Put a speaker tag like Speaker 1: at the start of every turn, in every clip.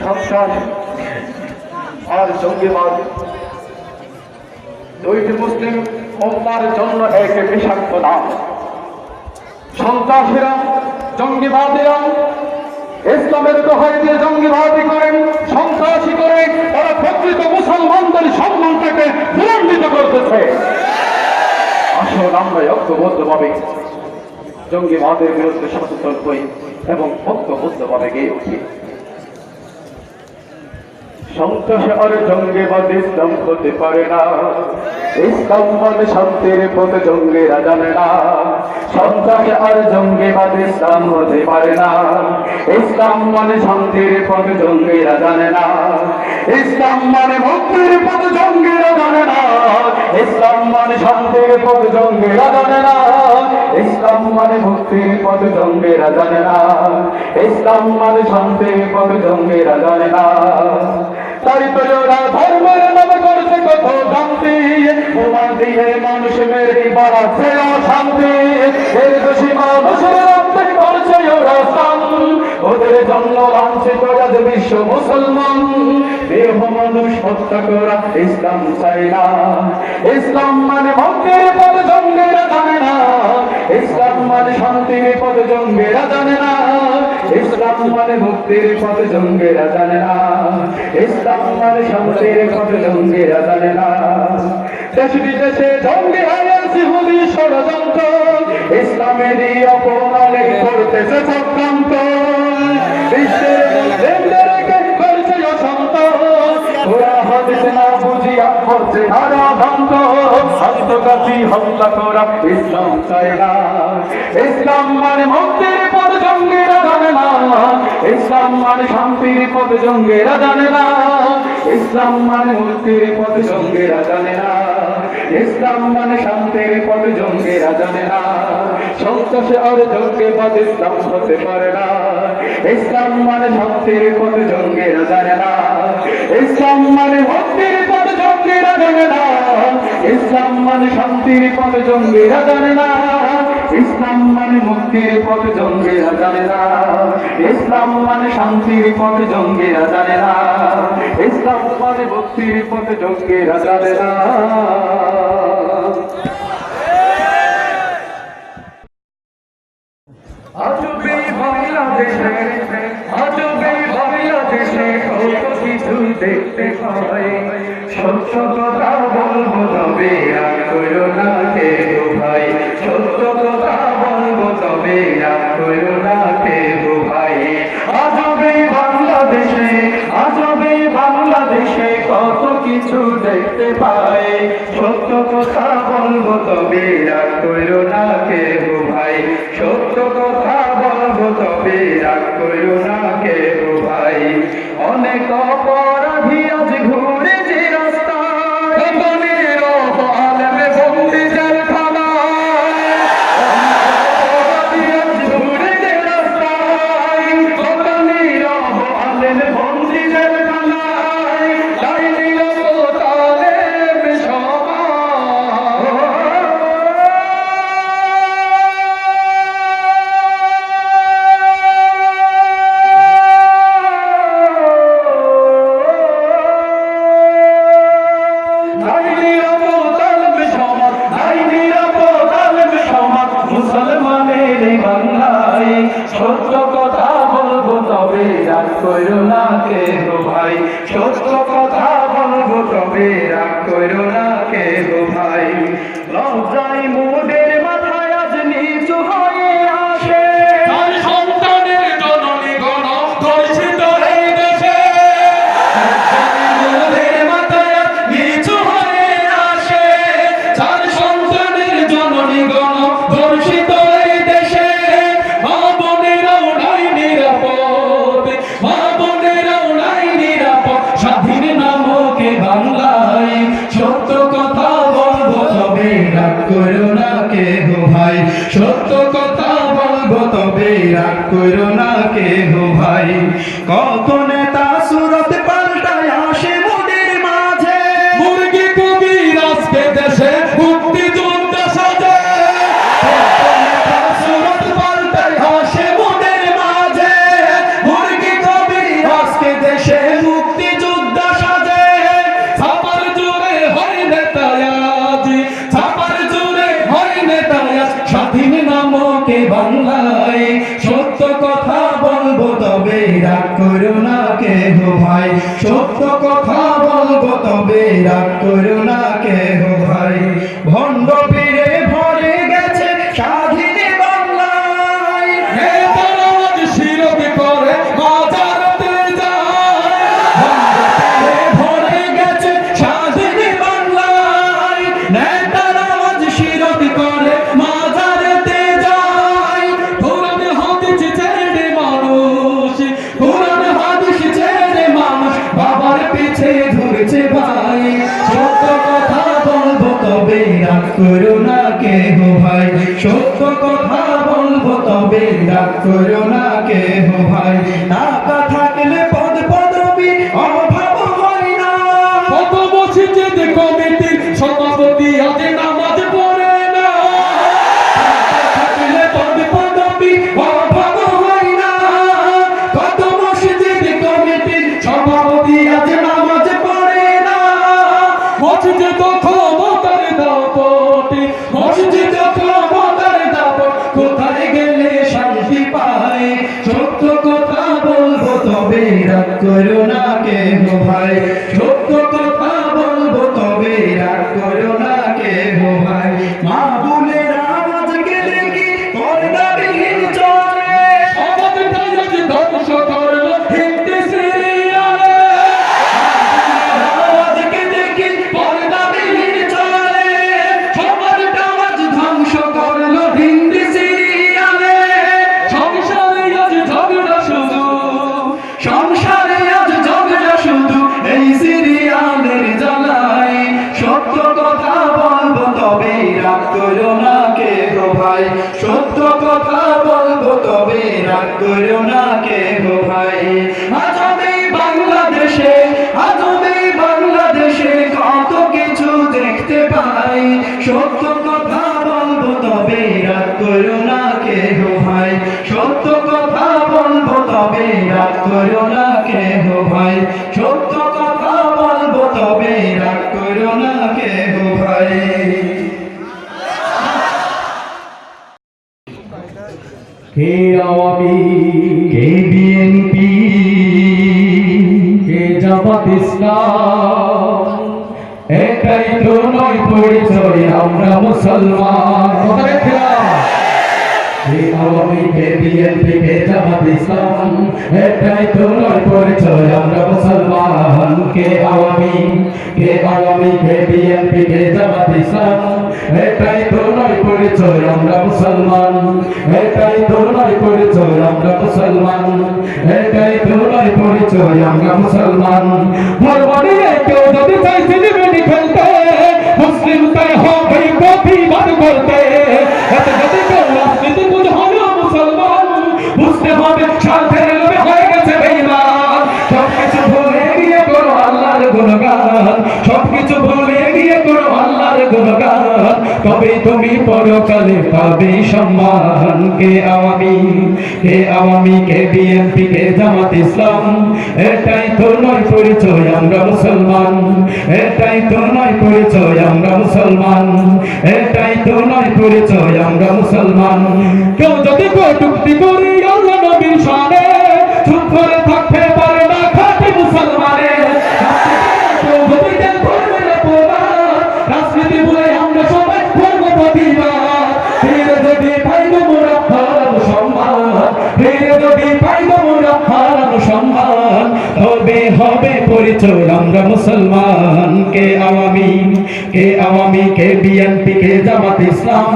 Speaker 1: সন্ত্রাস আর জঙ্গিবাদ দুইটি মুসলিম উম্মার জন্য এক বিষাক্ত নাম। সন্ত্রাসীরা, জঙ্গিবাদীরা ইসলামের দোহাই দিয়ে জঙ্গিবাদী করেন, সন্ত্রাসী করে তারা প্রকৃত মুসলমানদের সম্মানটাকে বিলম্বিত করতেছে। আসুন আমরা ঐক্যবদ্ধভাবে জঙ্গিবাদের বিরুদ্ধে সচেতন হই এবং ঐক্যবদ্ধভাবে গিয়ে উঠি। সন্ত্রাস আর জঙ্গিবাদ ইসলাম হতে পারে না। ইসলাম মানে শান্তির পথে, জঙ্গিরা জানে না। সন্ত্রাস আর জঙ্গিবাদ ইসলাম হতে পারে না। ইসলাম মানে শান্তির পথে, জঙ্গিরা জানে না। ইসলাম মানে মুক্তির পথে, জঙ্গিরা জানে না। ইসলাম মানে শান্তির পথে, জঙ্গিরা জানে না। ইসলাম মানে মুক্তির পথে, জঙ্গিরা জানে না। ইসলাম মানে শান্তির পথে, জঙ্গিরা জানে না। তাই তো ওরা ধর্মের নামে করছে কত শান্তি, ওরা দিয়ে মানুষ মেরে বাড়াচ্ছে অশান্তি। এই দোষী মানুষের রক্তে করছে ওরা স্থান, ওদের জন্য লাঞ্ছিত আজ বিশ্ব মুসলমান। দেহ মানুষ হত্যা করা ইসলাম চাই না। ইসলাম মানে মুক্তির পথ, জঙ্গিরা জানে না। ইসলাম মানে শান্তির পথ, জঙ্গিরা জানে না। ইসলাম মানে মুক্তির পথ, জঙ্গিরা জানে না। ইসলাম মানে শান্তির পথ, জঙ্গিরা জানে না। দেশ বিদেশে জঙ্গি হয়েছে ইহুদি ষড়যন্ত্র, ইসলামেরই অপমানে করতেছে চক্রান্ত। বিশ্বের মুসলিমদেরকে করছে অশান্ত, ওরা হাদিস না বুঝিয়া করছে আরাধান্ত। আত্মঘাতী হত্যা করা ইসলাম চায় না। ইসলাম মানে মুক্তির পথ, জঙ্গিরা জানে না। ইসলাম মানে শান্তির পথ, জঙ্গিরা জানে না। ইসলাম মানে মুক্তির পথ, জঙ্গিরা জানে না। ইসলাম মানে শান্তির পথ, জঙ্গিরা জানে না। সন্ত্রাস আর জঙ্গিবাদ ইসলাম হতে পারে না। ইসলাম মানে শান্তির পথ, জঙ্গিরা জানে না। ইসলাম মানে মুক্তির পথ, জঙ্গিরা জানে না। ইসলাম মানে শান্তির পথ, জঙ্গিরা জানে না। ইসলাম মানে মুক্তির পথ, জঙ্গিরা জানে না। ইসলাম মানে শান্তির পথ, জঙ্গিরা জানে না। ইসলাম মানে মুক্তির পথ, জঙ্গিরা জানে না। আজবে বাংলাদেশে, আজবে বাংলাদেশে কত কিছু দেখতে পাই। সত্য কথা বলবো তবে রাগ করো না কেউ ভাই। সত্য কথা বলবো তবে রাগ করো না কেউ ভাই। আজবে বাংলাদেশে, আজবে বাংলাদেশে কত কিছু দেখতে পাই। সত্য কথা বলবো তবে রাগ করো না কেউ ভাই। সত্য কথা বলবো তবে রাগ করো না কেউ ভাই। অনেক অপরাধী আজ ঘুরে যে রাস্তায়, নিরহ আলেমে বন্দি জেলখানায়। অপরাধী আজ ঘুরে যে রাস্তায়, নিরহ আলেমে বন্দি জেলখানায়। তাই নিরহ আলেম সমাজ মুসলমানের বাংলায়। সত্য কথা বলবো তবে রাগ করো না কেহ ভাই। সত্য কথা বলবো তবে রাগ করো না কেহ ভাই। লজ্জায় মোদের মাথায় আজ নিচু হয়ে আসে, তার সন্তানের জননী গণ ধর্ষিত এই দেশে। মোদের মাথায় আজ নিচু হয়ে আসে, তার সন্তানের জননী গণ ধর্ষিত এই দেশে। মা বোনেরাও নাই নিরাপদ, মা বোনেরাও নাই নিরাপদ স্বাধীন নামকে বাংলায়। সত্য কথা বলবো তবে রাগ করো না কেহ ভাই। সত্য কথা বলবো তবে রাগ করো না কেহ ভাই। কত নেতা সুরত পাল্টায় আসে মোদের মাঝে, মুরগি কবির আজকে দেশে মুক্তি যুদ্ধ সাজে। কত নেতা সুরত পাল্টায় আসে মোদের মাঝে, মুরগি কবির আজকে দেশে
Speaker 2: রাগ করো না কেহ ভাই, সত্য কথা বলবো তবে রাগ করো না কেহ ভাই। ভণ্ড পীরে ভরে গেছে স্বাধীন বাংলায়,
Speaker 3: নেতারা আজ শিরক করে মাজারতে যায়।
Speaker 2: ভরে গেছে স্বাধীন বাংলায়, নেতারা আজ শিরক করে মাজারেতে যায়।
Speaker 3: কোরআন হাদিস ছেড়ে মানুষ,
Speaker 2: কোরআন হাদিস ছেড়ে মানুষ বাবার পিছে ঘুরছে ভাই। সত্য কথা বলবো তবে রাগ করো না কেহ ভাই, সত্য কথা বলবো তবে রাগ করো না কেহ ভাই। টাকা থাকলে পদ পদবি অভাব হয় না,
Speaker 3: কত মসজিদ কমিটির সভাপতি আজ নামাজ পড়ে না।
Speaker 2: থাকলে পদ পদবি অভাব হয় না, কত মসজিদ কমিটির সভাপতি আজ নামাজ পড়ে না।
Speaker 3: মসজিদ ক্ষমতার দাপটে,
Speaker 2: মসজিদ ক্ষমতার দাপট, কোথায় গেলে শান্তি পায়। সত্য কথা বলবো তবে রাগ করো না কেহ ভাই, সত্য কথা বলবো তবে রাগ করো না কেহ ভাই। মা বোনেরা আজকে দেখি পর্দাবিহীন চলে,
Speaker 3: সমাজটা আজ ধ্বংস করলো হিন্দি সিরিয়ালে।
Speaker 2: আজকে দেখি পর্দাবিহীন চলে, সমাজটা আজ ধ্বংস করলো হিন্দি সিরিয়ালে।
Speaker 3: সংসারে আজ ঝগড়া শুধু,
Speaker 2: সংসারে আজ ঝগড়া শুধু এই সিরিয়ালের জ্বালায়। সত্য কথা বলবো তবে রাগ করো না কেহ ভাই, সত্য কথা বলবো তবে রাগ করো না কেহ ভাই। আজ আমি বাংলাদেশে, আজ আমি বাংলাদেশে কত কিছু দেখতে পাই। সত্য কথা বলবো তবে রাগ করো না কেহ ভাই, সত্য কথা বলবো তবে রাগ করো না কেহ ভাই, সত্য কথা বলবো তবে রাগ করো না কেহ ভাই।
Speaker 1: কে আওয়ামী,
Speaker 2: কে বিএনপি,
Speaker 1: কে জামাত ইসলাম, এটাই তো নয় পরিচয় আমরা মুসলমান। কথা দেখলাম, কে আওয়ামী, কে বিএনপি, কে জামাত ইসলাম, এটাই তো নয় পরিচয় আমরা মুসলমান। কে আওয়ামী, কে আওয়ামী, কে বিএনপি, কে জামাত ইসলাম, এটাই তো নয় পরিচয় আমরা মুসলমান। এটাই তো নয় পরিচয় আমরা মুসলমান, এটাই তো নয় পরিচয় আমরা মুসলমান। ভরবাড়িয়ে কেউ যদি চাইছে নিবেনি খেলতে, মুসলিম তাই হবে প্রতিবাদ করতে। এতে যদি কেউ রাজনীতি বুঝ হলো মুসলমান, বুঝতে হবে স্বার্থের লোভে হয়ে গেছে বেঈমান। সবকিছু ভুলে গিয়ে করো আল্লাহর গুণগান, সবকিছু ভুলে গিয়ে করো আল্লাহর গুণগান, তবে তুমি পরকালে পাবে সম্মান। কে আওয়ামী, কে আওয়ামী, কে বিএনপি, কে জামাত ইসলাম, এটাই তো নয় পরিচয় আমরা মুসলমান। এটাই তো নয় পরিচয় আমরা মুসলমান, এটাই তো নয় পরিচয় আমরা মুসলমান। কেউ যদি কটূক্তি করি আল্লাহ নবীর শানে, চুপ করে থাকতে পারে না খাঁটি মুসলমানে। কেউ যদি দেন করবে না প্রবাদ, রাজনীতি বলে আমরা সবাই করবো প্রতিবাদ। ফিরে যদি পাইব মোরা হারানো সম্মান, ফিরে যদি পাইব মোরা হারানো সম্মান, তবে হবে পরিচয় আমরা মুসলমান। কে আওয়ামী, কে আওয়ামী, কে বিএনপি, কে জামাত ইসলাম,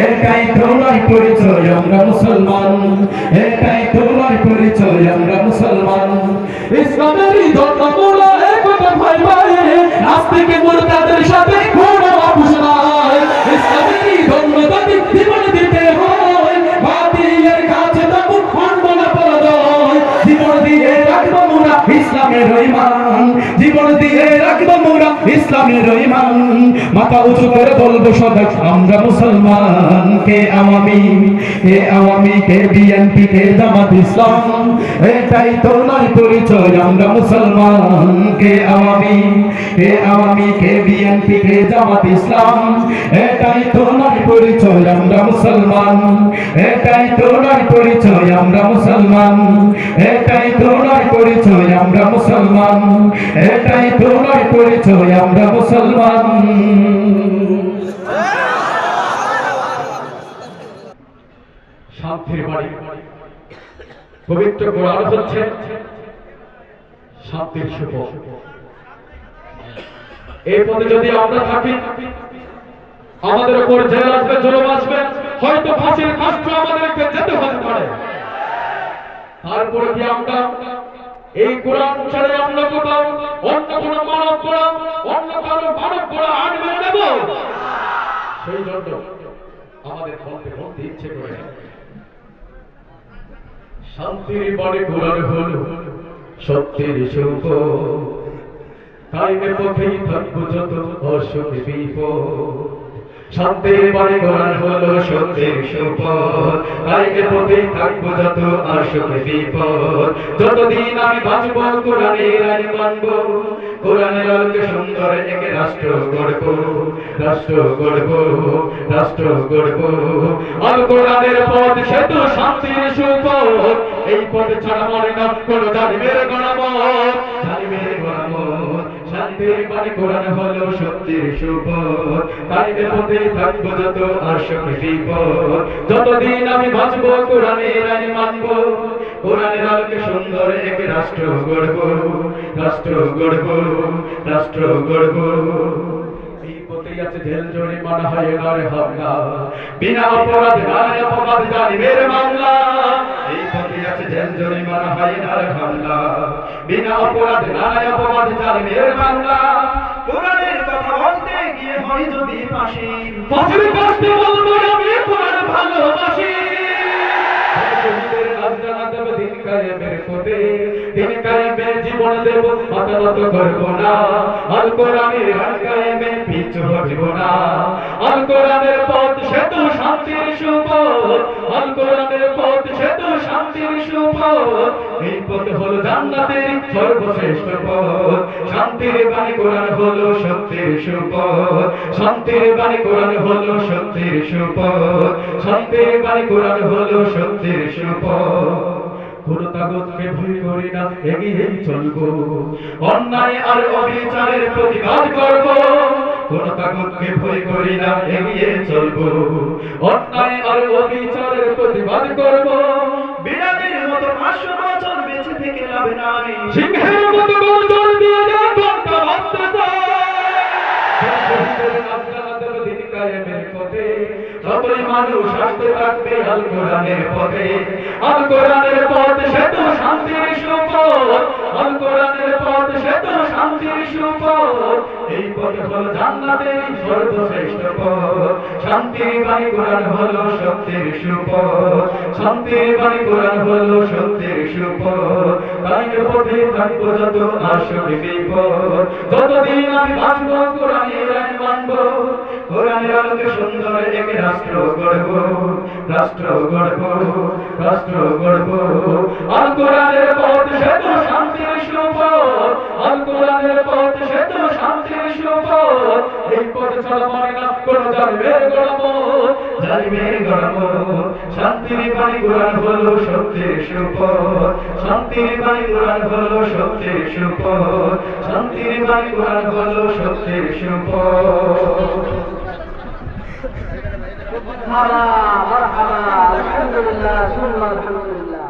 Speaker 1: এটাই তো নয় পরিচয় আমরা মুসলমান। এটাই তো নয় পরিচয় আমরা মুসলমান। ইসলামেরই ধর্মমূলা একতা ভাই ভাই, নাস্তিকে মুরতাদের সাথে কোনো আপোষ নাই। ইসলামেরই ধর্ম যদি জীবন দিতে হয়, বাতিলের কাছে তবু মানব না পরাজয়। জীবন দিয়ে রাখবো মোরা ইসলামের
Speaker 2: ইসলামের ঈমান জীবন দিয়ে রাখবো মোরা ইসলামের ঈমান মাথা উঁচু করে বলবো সদা আমরা মুসলমান কে আওয়ামী কে বিএনপি কে জামাত ইসলাম এটাই তো নয় পরিচয় আমরা মুসলমান কে আওয়ামী কে বিএনপি কে জামাত ইসলাম এটাই তো নয় পরিচয় আমরা মুসলমান এটাই তো নয় পরিচয় আমরা মুসলমান এটাই তো নয় পরিচয় আমরা মুসলমান এটাই তো নয় পরিচয় আমরা মুসলমান
Speaker 3: শান্তির বাড়ি পবিত্র কোরআন হচ্ছে শান্তির সুফল। এই পথে যদি আমরা থাকি আমাদের উপর জেল আসবে, জুলুম আসবে, হয়তো ফাঁসির কাস্টে আমাদেরকে যেতে হতে পারে। তারপরে কি আমরা এই কোরআন ছেড়ে অন্য কোথাও অন্য কোনো মানব কোরআন অন্য কারো মানব কোরআন আইন মেনে নেব? সেই জন্য আমাদের বলতে ইচ্ছে করে শান্তির বাড়ি কোরআন হলো সত্যের সুফল। কায়েমের পথেই থাকবো যত অসুখ বিপদ। শান্তির বাড়ি কোরআন হলো সত্যের সুফল। কায়েমের পথেই থাকবো যত অসুখ বিপদ। যতদিন আমি বাঁচবো কোরআনের আইন মানবো, কোরআনের আলোকে সুন্দর এক রাষ্ট্র গড়বো, রাষ্ট্র গড়বো। আল কোরআনের পথ সে তো শান্তির সুফল। এই পথ ছাড়া মনে না কোনো জালিমের গণামত, শান্তির বাণী কোরআন হলো সত্যের সুফল। কায়েমের পথে থাকবো যত অসুখ বিপদ। যতদিন আমি বাঁচবো কোরআনের আইন মানবো, কোরআনের আলোকে সুন্দর এক রাষ্ট্র গড়বো, রাষ্ট্র গড়বো। এই পথেই আছে জেল জরিমানা হায়নার হামলা, বিনা অপরাধে নানায় অপবাদ জালিমের মামলা। এই পথেই আছে জেল জরিমানা হায়নার হামলা, বিনা অপরাধে নানায় অপবাদ জালিমের মামলা।
Speaker 2: কোরআনের কথা বলতে গিয়ে হয় যদি ফাঁসি,
Speaker 3: ফাঁসির কষ্টে বলবো আমি কোরআন ভালোবাসি। দিন কায়েমের পথে, দিন কায়েমের জীবন দেব, মাথা নত করব না। আল কোরআনের আইন কায়েমে পিছু হটব না। আল কোরআনের পথ সে তো শান্তির সুফল, আল কোরআনের পথ সে তো শান্তির সুফল। এই পথ হলো জান্নাতের সর্বশ্রেষ্ঠ পথ। শান্তির বাণী কোরআন হলো সত্যের সুফল। শান্তির বাণী কোরআন হলো সত্যের সুফল। শান্তির বাণী কোরআন হলো সত্যের সুফল। কোন তাগতকে ভয় করি না, এগিয়েই চলবো, অন্যায় আর অবিচারের প্রতিবাদ করব। কোন তাগতকে ভয় করি না, এগিয়ে চলবো, অন্যায় আর অবিচারের প্রতিবাদ করব।
Speaker 2: বিড়ালের মতো 500 বছর বেঁচে থেকে লাভ নাই,
Speaker 3: সিংহের মতো গর্জন দিয়ে ঘন্টা বাজতে চায়। দিন কায়েমের পথে যতই মানুষ আসতে থাকবে আল কোরআনের পথে। আল কোরআনের পথ সে তো শান্তির সুফল, আল কোরআনের পথ সে তো শান্তির সুফল। এই পথ হলো জান্নাতের সর্বশ্রেষ্ঠ পথ। শান্তির বাণী কোরআন হলো সত্যের সুফল। শান্তির বাণী কোরআন হলো সত্যের সুফল। কায়েমের পথে থাকবো যত আসুক বিপদ। যতদিন আমি বাঁচবো কোরআনের আইন মানবো, কোরআনের আলোকে সুন্দর এক রাষ্ট্র গড়বো, রাষ্ট্র গড়বো। আল কোরআনের পথ সে তো শান্তির সুফল, আল কোরআনের পথ সে তো শান্তির সুফল। এই পথ ছাড়া মানে না কোনো জালিমের গণামত, শান্তির বাণী কোরআন হলো সত্যের সুফল। শান্তির বাণী কোরআন হলো সত্যের সুফল। শান্তির বাণী কোরআন হলো সত্যের সুফল।
Speaker 4: مرحبا مرحبا الحمد لله ثم الحمد لله